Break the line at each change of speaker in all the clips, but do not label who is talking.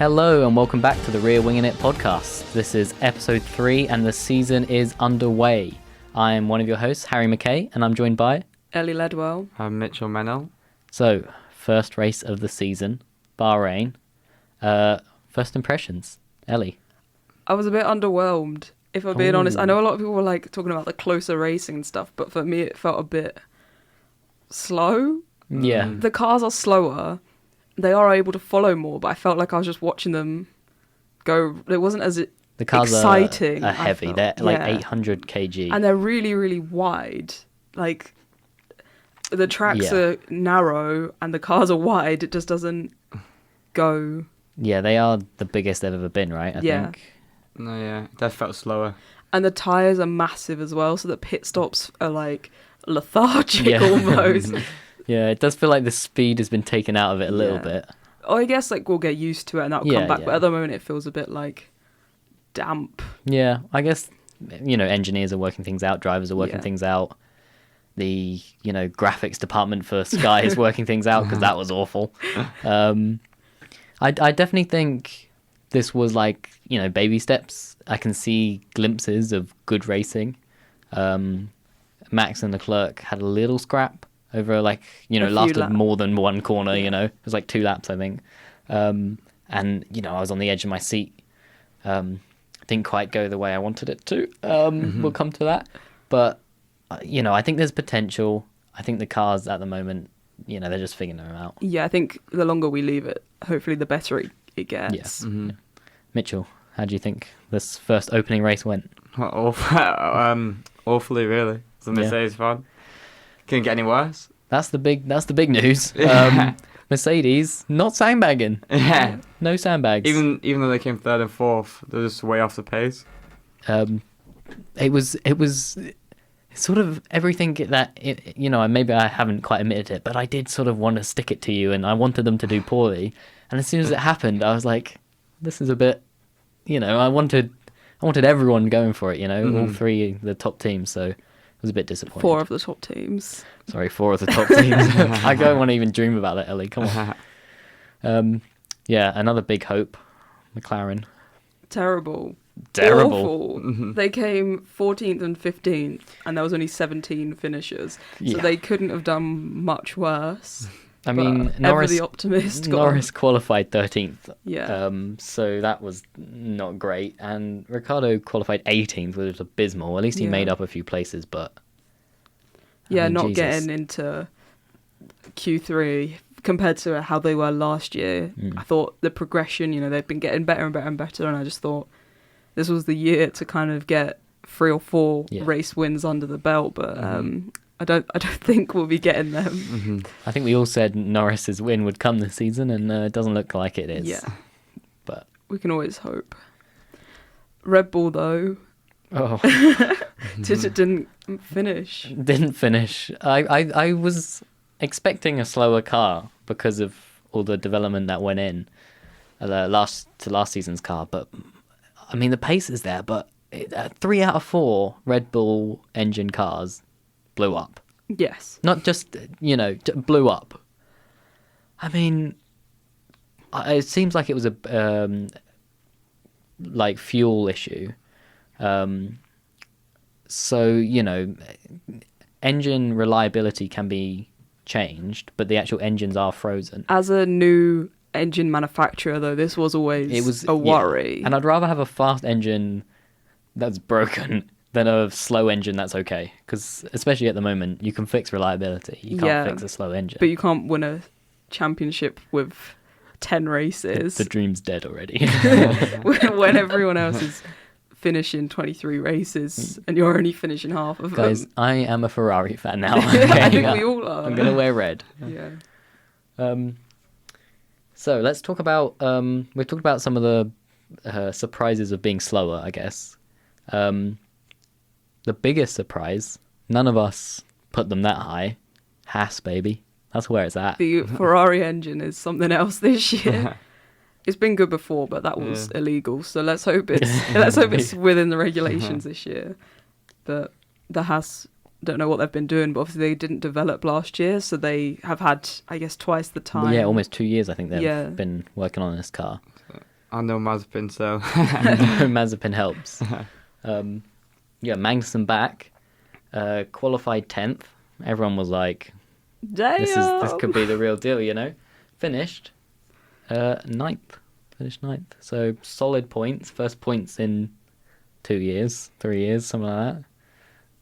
Hello and welcome back to the Rear Winging It podcast. This is episode 3 and the season is underway. I am one of your hosts, Harry Mckay, and I'm joined by...
Ellie Ledwell.
I'm Mitchell Mennell.
So, first race of the season, Bahrain. First impressions, Ellie.
I was a bit underwhelmed, if I'm being honest. I know a lot of people were like talking about the closer racing and stuff, but for me it felt a bit slow.
Yeah.
The cars are slower. They are able to follow more, but I felt like I was just watching them go. It wasn't as
The cars
exciting.
are heavy. They're like 800 kg.
And they're really, really wide. Like, the tracks are narrow and the cars are wide. It just doesn't go...
Yeah, they are the biggest they've ever been, right? I think.
No, yeah, that felt slower.
And the tyres are massive as well, so the pit stops are like lethargic almost.
Yeah, it does feel like the speed has been taken out of it a little bit.
Oh, I guess like we'll get used to it and that'll come back. But at the moment, it feels a bit like damp.
Yeah, I guess, engineers are working things out, drivers are working things out. The, graphics department for Sky is working things out because that was awful. I definitely think this was like, baby steps. I can see glimpses of good racing. Max and Leclerc had a little scrap over lasted more than one corner, it was like 2 laps, I think. And, I was on the edge of my seat. Didn't quite go the way I wanted it to. We'll come to that. But, I think there's potential. I think the cars at the moment, they're just figuring them out.
Yeah, I think the longer we leave it, hopefully the better it gets.
Yeah. Mm-hmm. Yeah. Mitchell, how do you think this first opening race went?
Awfully, really. The Mercedes fun. Couldn't get any worse.
That's the big news. Mercedes not sandbagging.
Yeah.
No sandbags.
Even though they came 3rd and 4th, they're just way off the pace.
It was sort of everything that maybe I haven't quite admitted it, but I did sort of want to stick it to you, and I wanted them to do poorly. And as soon as it happened, I was like, this is a bit, I wanted everyone going for it, all 3 the top teams. So I was a bit disappointed.
4 of the top teams.
Sorry, 4 of the top teams. I don't want to even dream about that, Ellie. Come on. Another big hope, McLaren.
Terrible.
Awful.
They came 14th and 15th, and there was only 17 finishers, so they couldn't have done much worse.
I mean, Norris qualified 13th.
Yeah.
So that was not great, and Ricciardo qualified 18th, which was abysmal. At least he made up a few places, but
getting into Q3 compared to how they were last year. I thought the progression, they've been getting better and better and better, and I just thought this was the year to kind of get 3 or 4 race wins under the belt, but I don't think we'll be getting them.
I think we all said Norris's win would come this season, and it doesn't look like it is.
Yeah,
but
we can always hope. Red Bull though, didn't finish.
Didn't finish. I was expecting a slower car because of all the development that went in last season's car, but I mean the pace is there. But 3 out of 4 Red Bull engine cars blew up.
Yes.
Not just, blew up. I mean, it seems like it was a fuel issue. So, engine reliability can be changed, but the actual engines are frozen.
As a new engine manufacturer, though, this was always a worry.
Yeah. And I'd rather have a fast engine that's broken than a slow engine that's okay. Because especially at the moment, you can fix reliability. You can't fix a slow engine.
But you can't win a championship with 10 races.
The dream's dead already.
when everyone else is finishing 23 races and you're only finishing half of them.
Guys, I am a Ferrari fan now.
I think we all are.
I'm going to wear red.
Yeah.
So let's talk about... we've talked about some of the surprises of being slower, I guess. The biggest surprise, none of us put them that high. Haas, baby. That's where it's at.
The Ferrari engine is something else this year. It's been good before, but that was illegal. So let's hope it's within the regulations this year. But the Haas, don't know what they've been doing, but obviously they didn't develop last year, so they have had, I guess, twice the time.
Yeah, almost 2 years I think they've been working on this car.
I know Mazepin, so
Mazepin helps. Magnussen back, qualified 10th. Everyone was like,
Damn.
this could be the real deal, you know. Finished ninth. Finished ninth. So solid points. First points in 2 years, 3 years, something like that.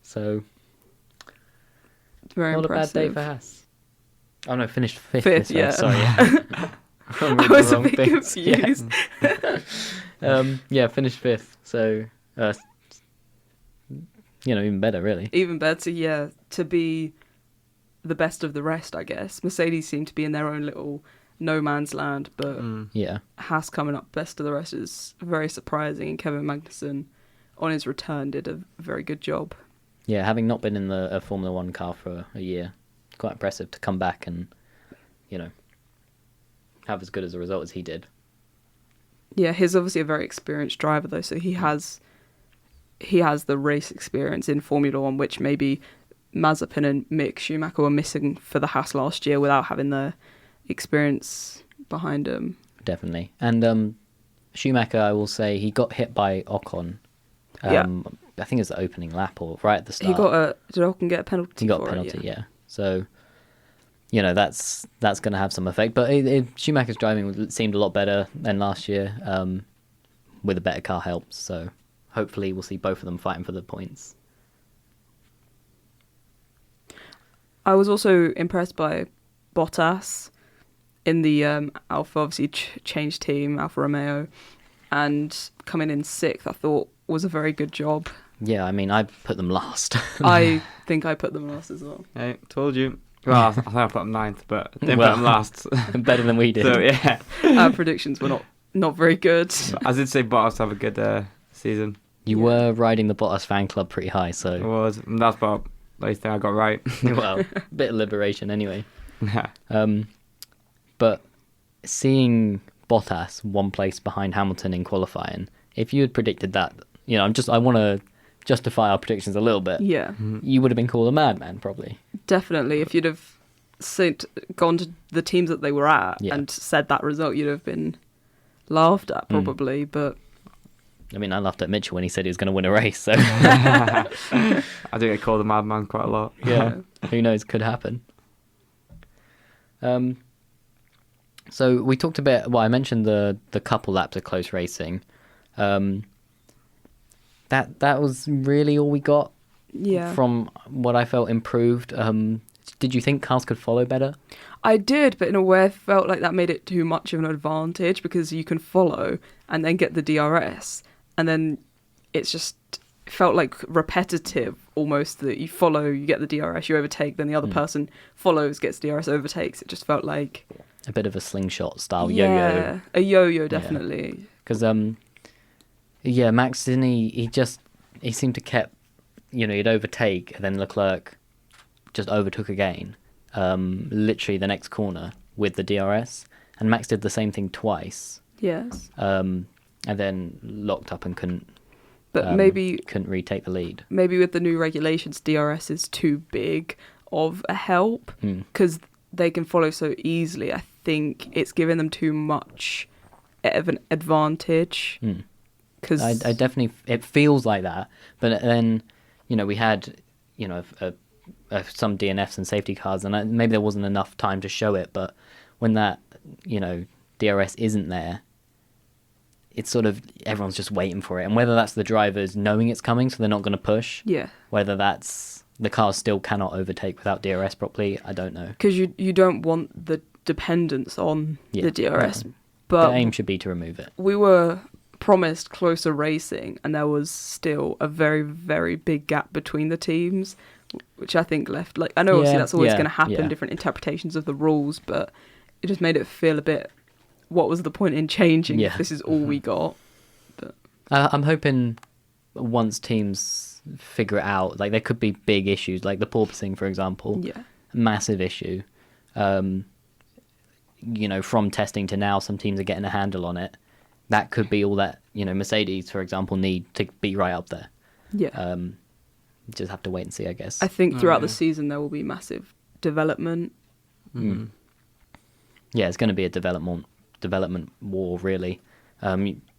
So
Very
not
impressive.
a bad day for Haas. Oh no, finished fifth.
Fifth,
this race,
yeah.
Sorry. Yeah.
I was a bit confused.
Finished fifth. So, even better, really.
Even better, yeah, to be the best of the rest, I guess. Mercedes seem to be in their own little no man's land, but Haas coming up best of the rest is very surprising. And Kevin Magnussen, on his return, did a very good job.
Yeah, having not been in the Formula One car for a year, it's quite impressive to come back and, have as good as a result as he did.
Yeah, he's obviously a very experienced driver, though, so he has the race experience in Formula One, which maybe Mazepin and Mick Schumacher were missing for the Haas last year without having the experience behind him.
Definitely. And Schumacher, I will say, he got hit by Ocon. I think it was the opening lap or right at the start.
Did Ocon get a penalty?
He got a penalty, yeah. So, that's going to have some effect. But Schumacher's driving seemed a lot better than last year, with a better car helps. So hopefully we'll see both of them fighting for the points.
I was also impressed by Bottas in the Alfa, obviously changed team, Alfa Romeo, and coming in sixth, I thought was a very good job.
Yeah, I mean, I put them last.
I think I put them last as well.
Hey, told you. Well, I think I put them ninth, but didn't put them last.
Better than we did.
So, yeah.
Our predictions were not very good.
But I did say Bottas have a good season.
You were riding the Bottas fan club pretty high, so...
I was. And that's about the only thing I got right.
Well, bit of liberation anyway.
Yeah.
But seeing Bottas one place behind Hamilton in qualifying, if you had predicted that, I want to justify our predictions a little bit.
Yeah.
You would have been called a madman, probably.
Definitely. If you'd have gone to the teams that they were at and said that result, you'd have been laughed at, probably. But
I mean, I laughed at Mitchell when he said he was going to win a race, so...
I do get called a madman quite a lot.
Yeah. Who knows? Could happen. So we talked a bit... Well, I mentioned the couple laps of close racing. That was really all we got from what I felt improved. Did you think cars could follow better?
I did, but in a way I felt like that made it too much of an advantage because you can follow and then get the DRS, and then it felt like repetitive almost, that you follow, you get the DRS, you overtake, then the other person follows, gets DRS, overtakes. It just felt like...
a bit of a slingshot style yo-yo.
A yo-yo, definitely.
Because... Max, didn't he seemed to kept, he'd overtake, and then Leclerc just overtook again, literally the next corner with the DRS, and Max did the same thing twice.
Yes.
And then locked up and couldn't retake the lead.
Maybe with the new regulations, DRS is too big of a help, because they can follow so easily. I think it's giving them too much of an advantage.
Because I definitely, it feels like that, but then we had some DNFs and safety cars, and maybe there wasn't enough time to show it. But when that DRS isn't there, it's sort of everyone's just waiting for it, and whether that's the drivers knowing it's coming, so they're not going to push.
Yeah. Whether
that's the cars still cannot overtake without DRS properly, I don't know.
Because you don't want the dependence on the DRS, but
the aim should be to remove it.
We were promised closer racing, and there was still a very, very big gap between the teams, which I think left, like, I know obviously that's always going to happen, different interpretations of the rules, but it just made it feel a bit, what was the point in changing if this is all we got? But
I'm hoping once teams figure it out, like there could be big issues, like the porpoising, for example, massive issue. From testing to now, some teams are getting a handle on it. That could be all that, Mercedes, for example, need to be right up there.
Yeah.
Just have to wait and see, I guess.
I think throughout the season there will be massive development.
Yeah, it's going to be a development war, really.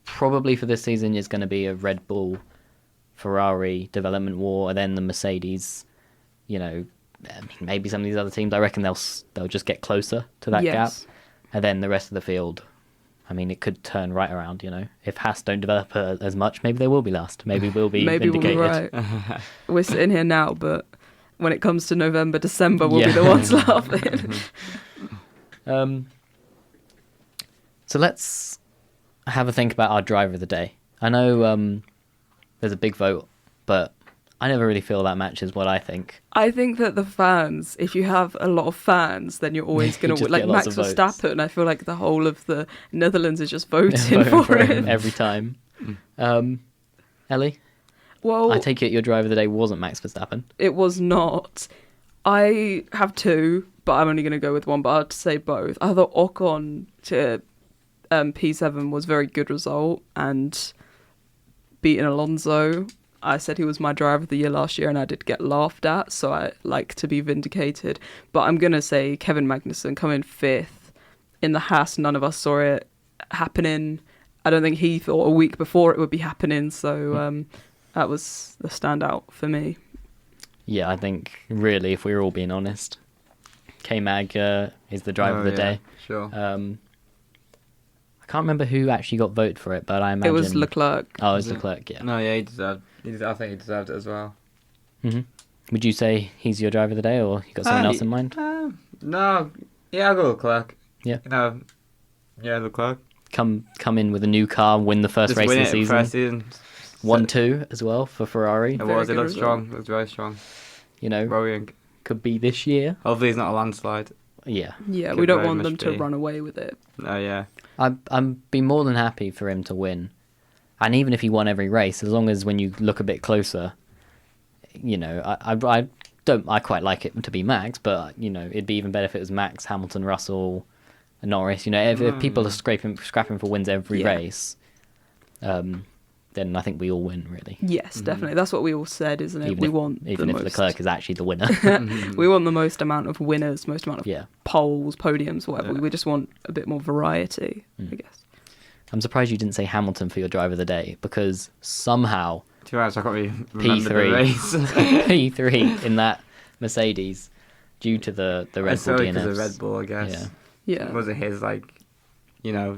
Probably for this season is going to be a Red Bull Ferrari development war, and then the Mercedes. I mean, maybe some of these other teams. I reckon they'll just get closer to that gap, and then the rest of the field. I mean, it could turn right around. If Haas don't develop as much, maybe they will be last. Maybe we'll be vindicated.
We'll be right. We're sitting here now, but when it comes to November, December, we'll be the ones laughing.
So let's have a think about our driver of the day. I know there's a big vote, but I never really feel that matches what I think.
I think that the fans, if you have a lot of fans, then you're always going to... Like Max Verstappen, I feel like the whole of the Netherlands is just voting for him.
Every time. Ellie?
Well,
I take it your driver of the day wasn't Max Verstappen.
It was not. I have two, but I'm only going to go with one, but I'll say both. I thought Ocon to P7 was a very good result, and beating Alonso... I said he was my driver of the year last year, and I did get laughed at, so I like to be vindicated. But I'm going to say Kevin Magnussen coming 5th. In the Haas, none of us saw it happening. I don't think he thought a week before it would be happening, so that was the standout for me.
Yeah, I think, really, if we were all being honest, K-Mag is the driver of the day.
Sure.
I can't remember who actually got voted for it, but I imagine...
It was Leclerc.
Oh, it was Leclerc, yeah.
No, yeah, I think he deserved it as well.
Mm-hmm. Would you say he's your driver of the day, or you got someone else in mind?
No, yeah, I'll go Leclerc.
Yeah.
Yeah, Leclerc.
Come in with a new car, win the first race of the season.
First season.
1-2 as well for Ferrari.
It looked strong. It looked very strong. Worrying.
Could be this year.
Hopefully it's not a landslide.
Yeah.
Yeah, we don't want them to run away with it.
Oh, yeah.
I'd be more than happy for him to win. And even if he won every race, as long as when you look a bit closer, I quite like it to be Max, but, it'd be even better if it was Max, Hamilton, Russell, Norris. If people are scrapping for wins every race, then I think we all win, really.
Yes, definitely. That's what we all said, isn't it?
Even if Leclerc is actually the winner.
We want the most amount of winners, most amount of poles, podiums, whatever.
Yeah.
We just want a bit more variety, I guess.
I'm surprised you didn't say Hamilton for your driver of the day, because somehow...
2 hours, I can't really remember the race.
P3 in that Mercedes, due to the Red Bull DNFs.
Because of Red Bull, I guess.
Yeah.
It wasn't his,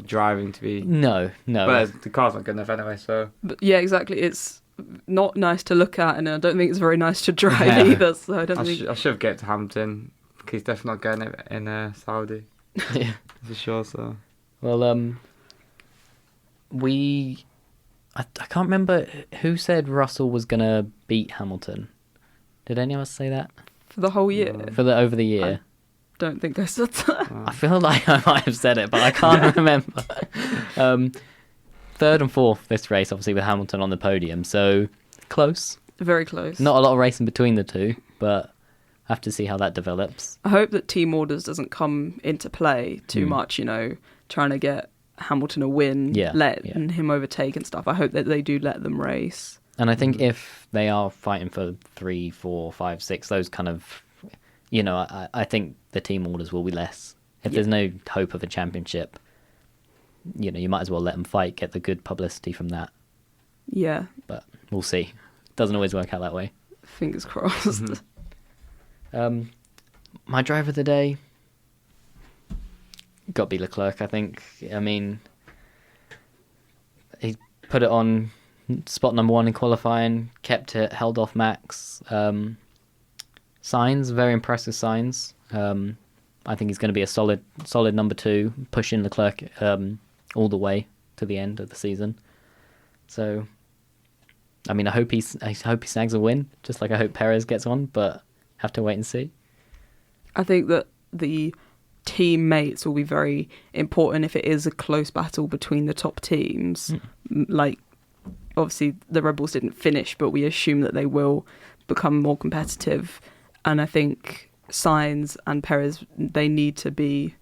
driving to be...
No.
But the car's not good enough anyway, so...
But yeah, exactly. It's not nice to look at, and I don't think it's very nice to drive either, so I don't think...
I should have get to Hamilton, because he's definitely not getting it in Saudi.
Yeah.
For sure, so...
Well, I can't remember who said Russell was going to beat Hamilton. Did any of us say that?
For the whole year?
Over the year.
Don't think I said that.
I feel like I might have said it, but I can't remember. 3rd and 4th this race, obviously, with Hamilton on the podium. So, close.
Very close.
Not a lot of racing between the two, but I have to see how that develops.
I hope that team orders doesn't come into play too much, trying to get Hamilton a win, letting him overtake and stuff. I hope that they do let them race.
And I think if they are fighting for 3, 4, 5, 6, those kind of, I think the team orders will be less. If there's no hope of a championship, you might as well let them fight, get the good publicity from that.
Yeah.
But we'll see. Doesn't always work out that way.
Fingers crossed.
My driver of the day, got to be Leclerc, I think. I mean, he put it on spot number 1 in qualifying, kept it, held off Max. Signs, very impressive signs. I think he's going to be a solid number 2, pushing Leclerc all the way to the end of the season. So, I mean, I hope he snags a win, just like I hope Perez gets one, but have to wait and see.
I think that the teammates will be very important if it is a close battle between the top teams. Like, obviously, the Red Bulls didn't finish, but we assume that they will become more competitive. And I think Sainz and Perez, they need to be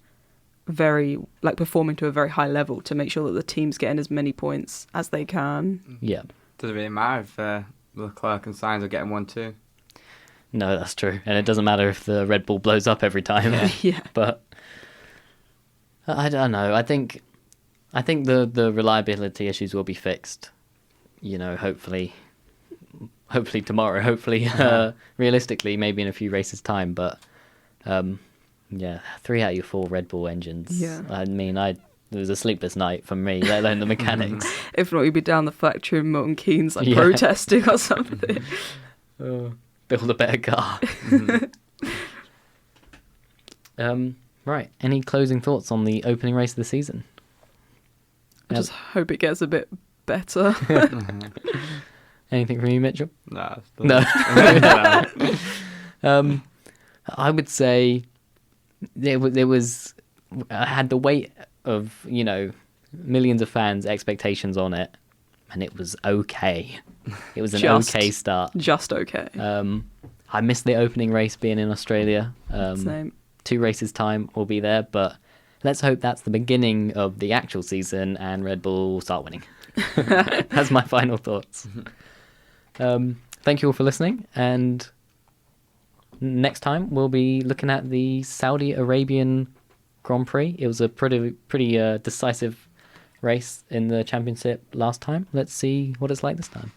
performing to a very high level to make sure that the team's getting as many points as they can.
Yeah.
Doesn't really matter if Leclerc and Sainz are getting 1 too.
No, that's true. And it doesn't matter if the Red Bull blows up every time.
Yeah.
But I don't know. I think I think the reliability issues will be fixed. You know, hopefully tomorrow. Hopefully, realistically, maybe in a few races' time. But yeah, 3 out of your 4 Red Bull engines.
Yeah.
I mean, it was a sleepless night for me, let alone the mechanics.
If not, you'd be down the factory in Milton Keynes, like
Yeah.
protesting or something.
Build a better car. Right. Any closing thoughts on the opening race of the season?
I just hope it gets a bit better.
Anything from you, Mitchell?
Nah,
No. I would say it was I had the weight of, you know, millions of fans' expectations on it, and it was okay. It was an okay start.
Just okay.
I missed the opening race being in Australia.
Same.
2 races time we'll be there, but let's hope that's the beginning of the actual season and Red Bull will start winning. That's my final thoughts. Thank you all for listening, and next time we'll be looking at the Saudi Arabian Grand Prix. It was a pretty decisive race in the championship last time. Let's see what it's like this time.